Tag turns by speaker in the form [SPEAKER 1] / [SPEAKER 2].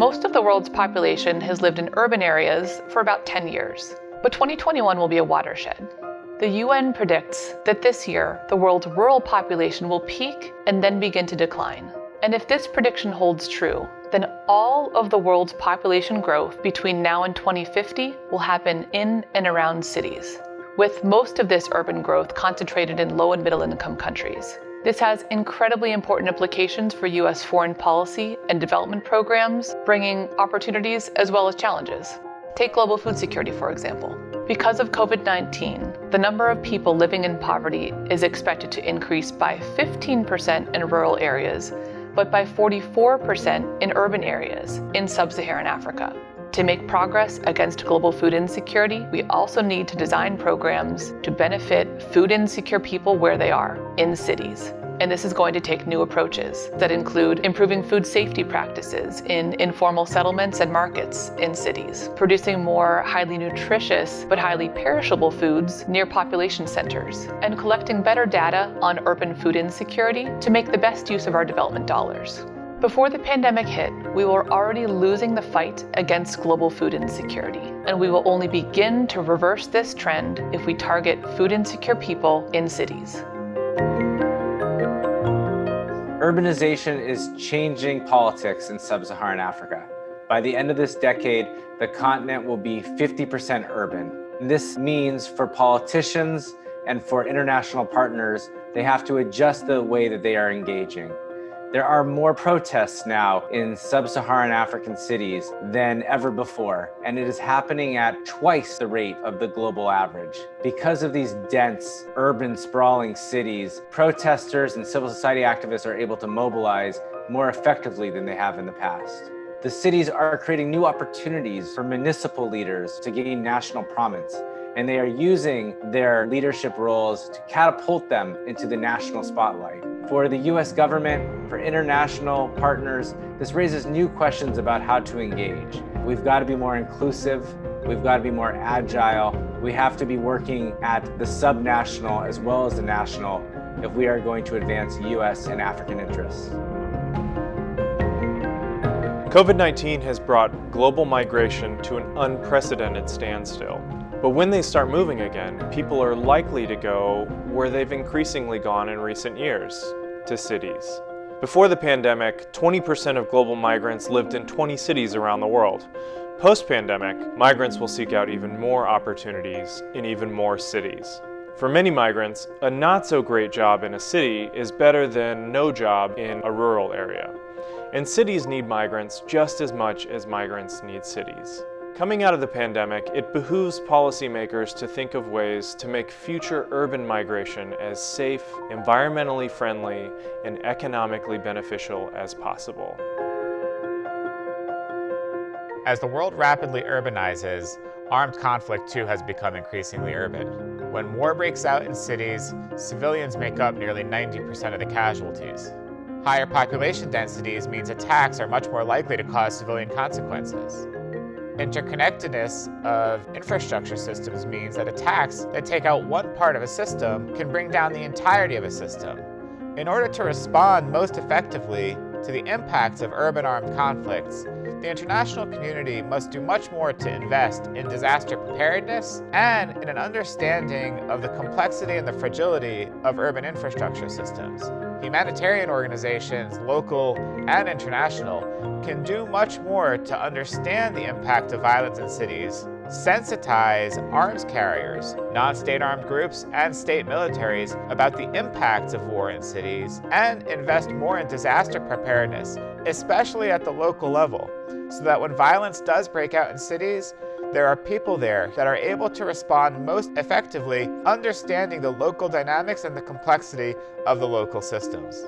[SPEAKER 1] Most of the world's population has lived in urban areas for about 10 years, but 2021 will be a watershed. The UN predicts that this year, the world's rural population will peak and then begin to decline. And if this prediction holds true, then all of the world's population growth between now and 2050 will happen in and around cities, with most of this urban growth concentrated in low and middle income countries. This has incredibly important implications for US foreign policy and development programs, bringing opportunities as well as challenges. Take global food security, for example. Because of COVID-19, the number of people living in poverty is expected to increase by 15% in rural areas, but by 44% in urban areas in sub-Saharan Africa. To make progress against global food insecurity, we also need to design programs to benefit food insecure people where they are, in cities. And this is going to take new approaches that include improving food safety practices in informal settlements and markets in cities, producing more highly nutritious but highly perishable foods near population centers, and collecting better data on urban food insecurity to make the best use of our development dollars. Before the pandemic hit, we were already losing the fight against global food insecurity, and we will only begin to reverse this trend if we target food insecure people in cities.
[SPEAKER 2] Urbanization is changing politics in sub-Saharan Africa. By the end of this decade, the continent will be 50% urban. This means for politicians and for international partners, they have to adjust the way that they are engaging. There are more protests now in sub-Saharan African cities than ever before, and it is happening at twice the rate of the global average. Because of these dense, urban, sprawling cities, protesters and civil society activists are able to mobilize more effectively than they have in the past. The cities are creating new opportunities for municipal leaders to gain national prominence, and they are using their leadership roles to catapult them into the national spotlight. For the US government, for international partners, this raises new questions about how to engage. We've got to be more inclusive, we've got to be more agile, we have to be working at the subnational as well as the national if we are going to advance US and African interests.
[SPEAKER 3] COVID-19 has brought global migration to an unprecedented standstill. But when they start moving again, people are likely to go where they've increasingly gone in recent years, to cities. Before the pandemic, 20% of global migrants lived in 20 cities around the world. Post-pandemic, migrants will seek out even more opportunities in even more cities. For many migrants, a not-so-great job in a city is better than no job in a rural area. And cities need migrants just as much as migrants need cities. Coming out of the pandemic, it behooves policymakers to think of ways to make future urban migration as safe, environmentally friendly, and economically beneficial as possible.
[SPEAKER 4] As the world rapidly urbanizes, armed conflict too has become increasingly urban. When war breaks out in cities, civilians make up nearly 90% of the casualties. Higher population densities means attacks are much more likely to cause civilian consequences. Interconnectedness of infrastructure systems means that attacks that take out one part of a system can bring down the entirety of a system. In order to respond most effectively to the impacts of urban armed conflicts, the international community must do much more to invest in disaster preparedness and in an understanding of the complexity and the fragility of urban infrastructure systems. Humanitarian organizations, local and international, can do much more to understand the impact of violence in cities, sensitize arms carriers, non-state armed groups, and state militaries about the impacts of war in cities, and invest more in disaster preparedness, especially at the local level, so that when violence does break out in cities, there are people there that are able to respond most effectively, understanding the local dynamics and the complexity of the local systems.